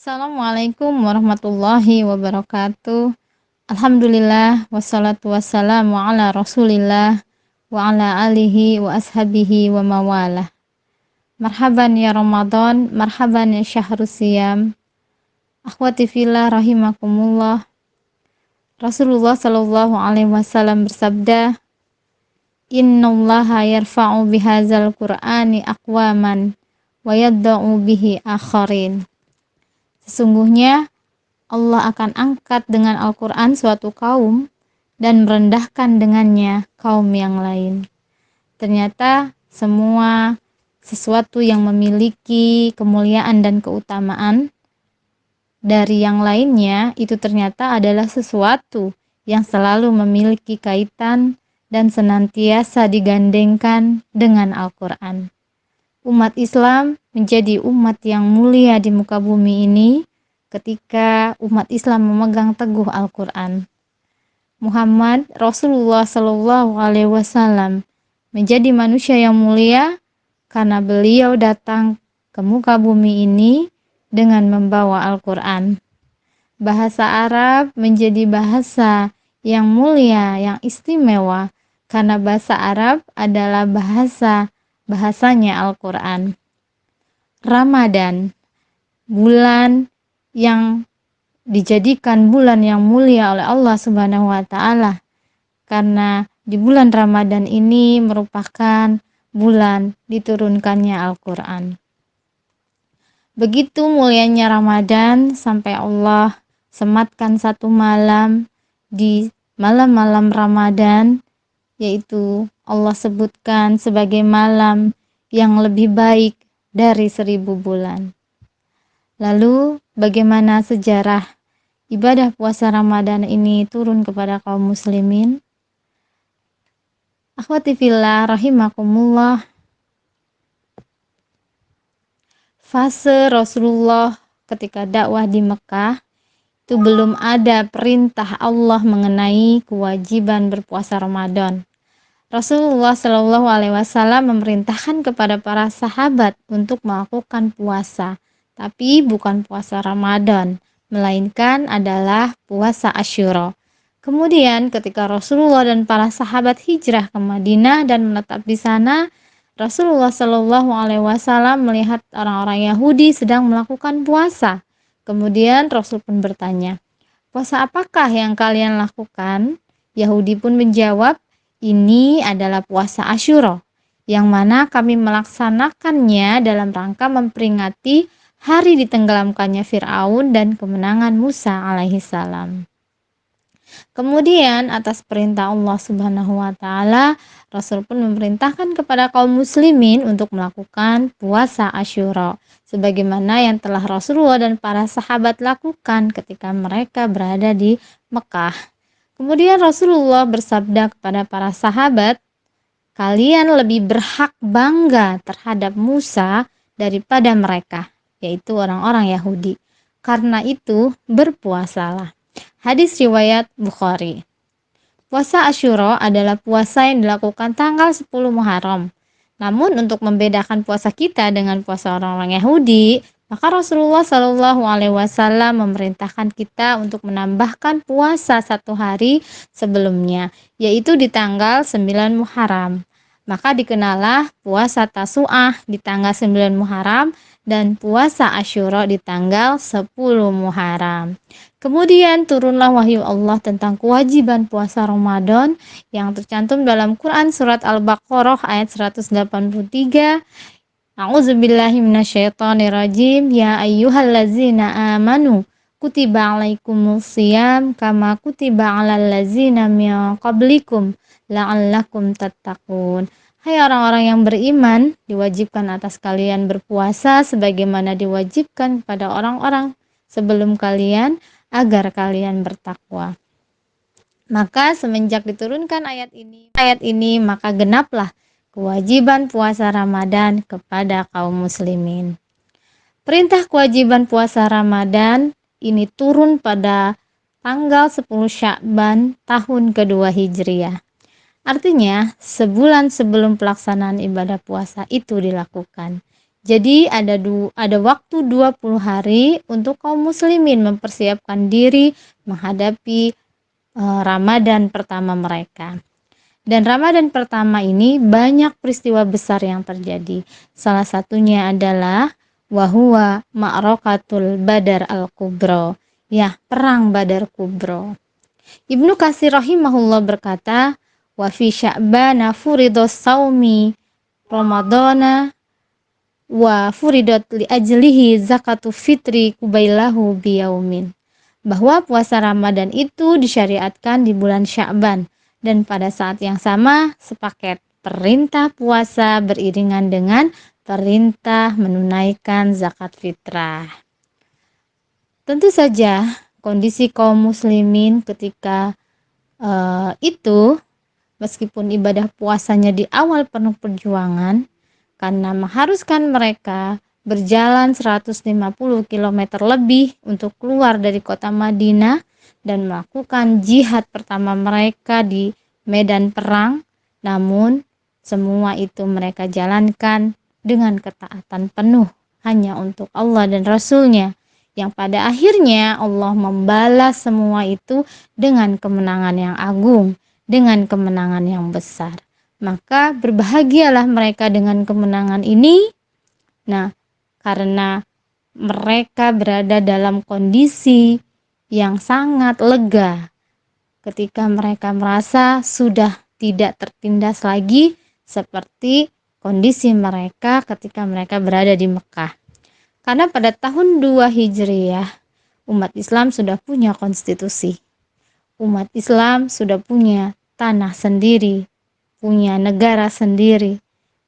Assalamualaikum warahmatullahi wabarakatuh. Alhamdulillah wassalatu wassalamu ala Rasulillah wa ala alihi wa ashabihi wa mawalah. Marhaban ya Ramadan, marhaban ya syahrus siyam. Akhwati fillah rahimakumullah. Rasulullah sallallahu alaihi wasallam bersabda, "Innallaha yarfa'u bihadzal Qur'ani aqwaman wa yadda'u bihi akharin." Sesungguhnya Allah akan angkat dengan Al-Quran suatu kaum dan merendahkan dengannya kaum yang lain. Ternyata semua sesuatu yang memiliki kemuliaan dan keutamaan dari yang lainnya itu ternyata adalah sesuatu yang selalu memiliki kaitan dan senantiasa digandengkan dengan Al-Quran. Umat Islam menjadi umat yang mulia di muka bumi ini ketika umat Islam memegang teguh Al-Quran. Muhammad Rasulullah Shallallahu Alaihi Wasallam menjadi manusia yang mulia karena beliau datang ke muka bumi ini dengan membawa Al-Quran. Bahasa Arab menjadi bahasa yang mulia, yang istimewa karena bahasa Arab adalah bahasanya Al-Quran. Ramadan, bulan yang dijadikan bulan yang mulia oleh Allah Subhanahu wa taala. Karena di bulan Ramadan ini merupakan bulan diturunkannya Al-Quran. Begitu mulianya Ramadan sampai Allah sematkan satu malam di malam-malam Ramadan, yaitu Allah sebutkan sebagai malam yang lebih baik dari 1000 bulan. Lalu bagaimana sejarah ibadah puasa Ramadan ini turun kepada kaum muslimin? Akhwati fillah rahimakumullah, fase Rasulullah ketika dakwah di Mekah itu belum ada perintah Allah mengenai kewajiban berpuasa Ramadan. Rasulullah Shallallahu Alaihi Wasallam memerintahkan kepada para sahabat untuk melakukan puasa, tapi bukan puasa Ramadan, melainkan adalah puasa Asyura. Kemudian ketika Rasulullah dan para sahabat hijrah ke Madinah dan menetap di sana, Rasulullah Shallallahu Alaihi Wasallam melihat orang-orang Yahudi sedang melakukan puasa. Kemudian Rasul pun bertanya, "Puasa apakah yang kalian lakukan?" Yahudi pun menjawab, "Ini adalah puasa Asyura, yang mana kami melaksanakannya dalam rangka memperingati hari ditenggelamkannya Fir'aun dan kemenangan Musa alaihissalam." Kemudian atas perintah Allah Subhanahu wa taala, Rasul pun memerintahkan kepada kaum muslimin untuk melakukan puasa Asyura sebagaimana yang telah Rasulullah dan para sahabat lakukan ketika mereka berada di Mekah. Kemudian Rasulullah bersabda kepada para sahabat, "Kalian lebih berhak bangga terhadap Musa daripada mereka," yaitu orang-orang Yahudi. "Karena itu berpuasalah." Hadis riwayat Bukhari. Puasa Asyura adalah puasa yang dilakukan tanggal 10 Muharram. Namun untuk membedakan puasa kita dengan puasa orang-orang Yahudi, maka Rasulullah Shallallahu Alaihi Wasallam memerintahkan kita untuk menambahkan puasa satu hari sebelumnya, yaitu di tanggal 9 Muharram. Maka dikenalah puasa Tasu'ah di tanggal 9 Muharram dan puasa Asyura di tanggal 10 Muharram. Kemudian turunlah wahyu Allah tentang kewajiban puasa Ramadan yang tercantum dalam Quran surat Al-Baqarah ayat 183. A'udzubillahi minasyaitonirrajim. Ya ayyuhallazina amanu kutiba alaikumusiyam kama kutiba alal ladzina min qablikum la'allakum tattaqun. Hai orang-orang yang beriman, diwajibkan atas kalian berpuasa sebagaimana diwajibkan kepada orang-orang sebelum kalian agar kalian bertakwa. Maka semenjak diturunkan ayat ini maka genaplah kewajiban puasa Ramadan kepada kaum muslimin. Perintah kewajiban puasa Ramadan ini turun pada tanggal 10 Sya'ban tahun kedua Hijriah. Artinya sebulan sebelum pelaksanaan ibadah puasa itu dilakukan, Jadi ada waktu 20 hari untuk kaum muslimin mempersiapkan diri menghadapi Ramadan pertama mereka. Dan Ramadan pertama ini banyak peristiwa besar yang terjadi. Salah satunya adalah wahuwa ma'rakatul Badar al-Kubro. Ya, perang Badar Kubro. Ibnu Katsir rahimahullah berkata, wa fi Sya'bana furidos saumi Ramadana wa furidat li ajlihi zakatu fitri kubailahu biyaumin. Bahwa puasa Ramadan itu disyariatkan di bulan Sya'ban dan pada saat yang sama sepaket perintah puasa beriringan dengan perintah menunaikan zakat fitrah. Tentu saja kondisi kaum muslimin ketika itu, meskipun ibadah puasanya di awal penuh perjuangan karena mengharuskan mereka berjalan 150 km lebih untuk keluar dari kota Madinah dan melakukan jihad pertama mereka di medan perang, namun semua itu mereka jalankan dengan ketaatan penuh hanya untuk Allah dan Rasul-Nya, yang pada akhirnya Allah membalas semua itu dengan kemenangan yang agung, dengan kemenangan yang besar. Maka berbahagialah mereka dengan kemenangan ini. Nah, karena mereka berada dalam kondisi yang sangat lega ketika mereka merasa sudah tidak tertindas lagi seperti kondisi mereka ketika mereka berada di Mekah. Karena pada tahun 2 Hijriah, umat Islam sudah punya konstitusi. Umat Islam sudah punya tanah sendiri, punya negara sendiri,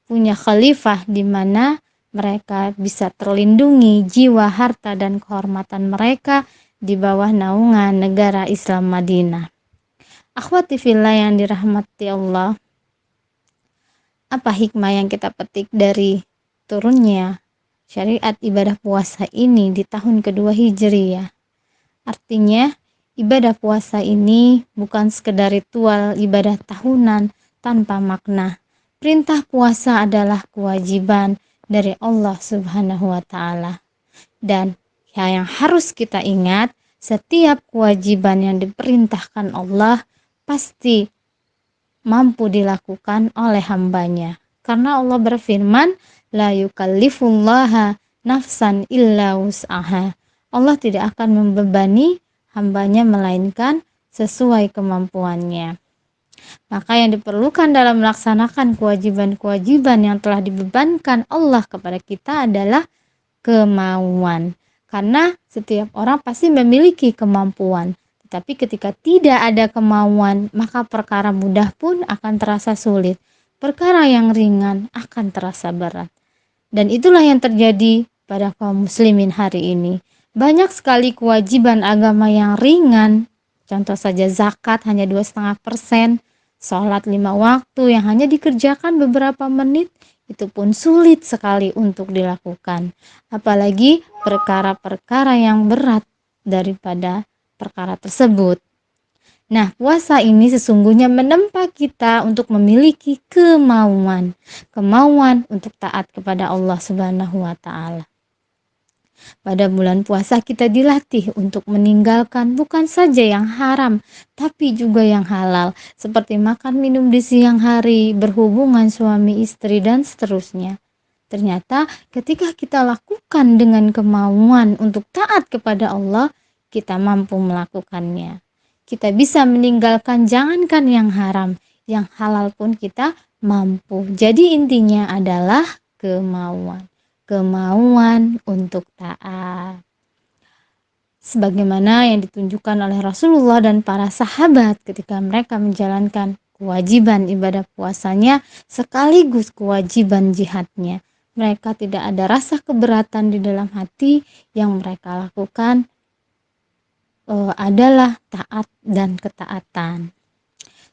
punya khalifah di mana mereka bisa terlindungi jiwa, harta, dan kehormatan mereka di bawah naungan negara Islam Madinah. Akhwati fillah yang dirahmati Allah, apa hikmah yang kita petik dari turunnya syariat ibadah puasa ini di tahun kedua Hijriyah? Artinya, ibadah puasa ini bukan sekedar ritual ibadah tahunan tanpa makna. Perintah puasa adalah kewajiban dari Allah Subhanahu wa Ta'ala. Dan yang harus kita ingat, setiap kewajiban yang diperintahkan Allah pasti mampu dilakukan oleh hambanya. Karena Allah berfirman, la yukallifullaha nafsan illa wus'aha. Allah tidak akan membebani hambanya melainkan sesuai kemampuannya. Maka yang diperlukan dalam melaksanakan kewajiban-kewajiban yang telah dibebankan Allah kepada kita adalah kemauan. Karena setiap orang pasti memiliki kemampuan. Tetapi ketika tidak ada kemauan, maka perkara mudah pun akan terasa sulit. Perkara yang ringan akan terasa berat. Dan itulah yang terjadi pada kaum muslimin hari ini. Banyak sekali kewajiban agama yang ringan. Contoh saja zakat hanya 2,5%, sholat 5 waktu yang hanya dikerjakan beberapa menit, itu pun sulit sekali untuk dilakukan. Apalagi perkara-perkara yang berat daripada perkara tersebut. Nah, puasa ini sesungguhnya menempa kita untuk memiliki kemauan untuk taat kepada Allah Subhanahu wa Ta'ala. Pada bulan puasa kita dilatih untuk meninggalkan bukan saja yang haram, tapi juga yang halal, seperti makan minum di siang hari, berhubungan suami istri, dan seterusnya. Ternyata ketika kita lakukan dengan kemauan untuk taat kepada Allah, kita mampu melakukannya. Kita bisa meninggalkan jangankan yang haram, yang halal pun kita mampu. Jadi intinya adalah kemauan untuk taat. Sebagaimana yang ditunjukkan oleh Rasulullah dan para sahabat ketika mereka menjalankan kewajiban ibadah puasanya sekaligus kewajiban jihadnya. Mereka tidak ada rasa keberatan di dalam hati, yang mereka lakukan adalah taat dan ketaatan.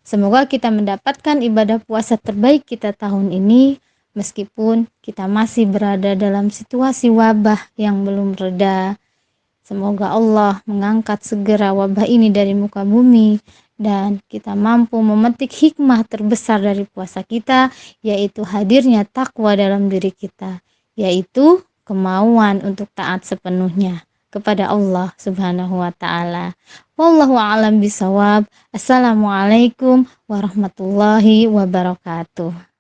Semoga kita mendapatkan ibadah puasa terbaik kita tahun ini, meskipun kita masih berada dalam situasi wabah yang belum reda. Semoga Allah mengangkat segera wabah ini dari muka bumi, dan kita mampu memetik hikmah terbesar dari puasa kita, yaitu hadirnya takwa dalam diri kita. yaitu kemauan untuk taat sepenuhnya kepada Allah Subhanahu wa taala. Wallahu a'lam bisawab. Assalamualaikum warahmatullahi wabarakatuh.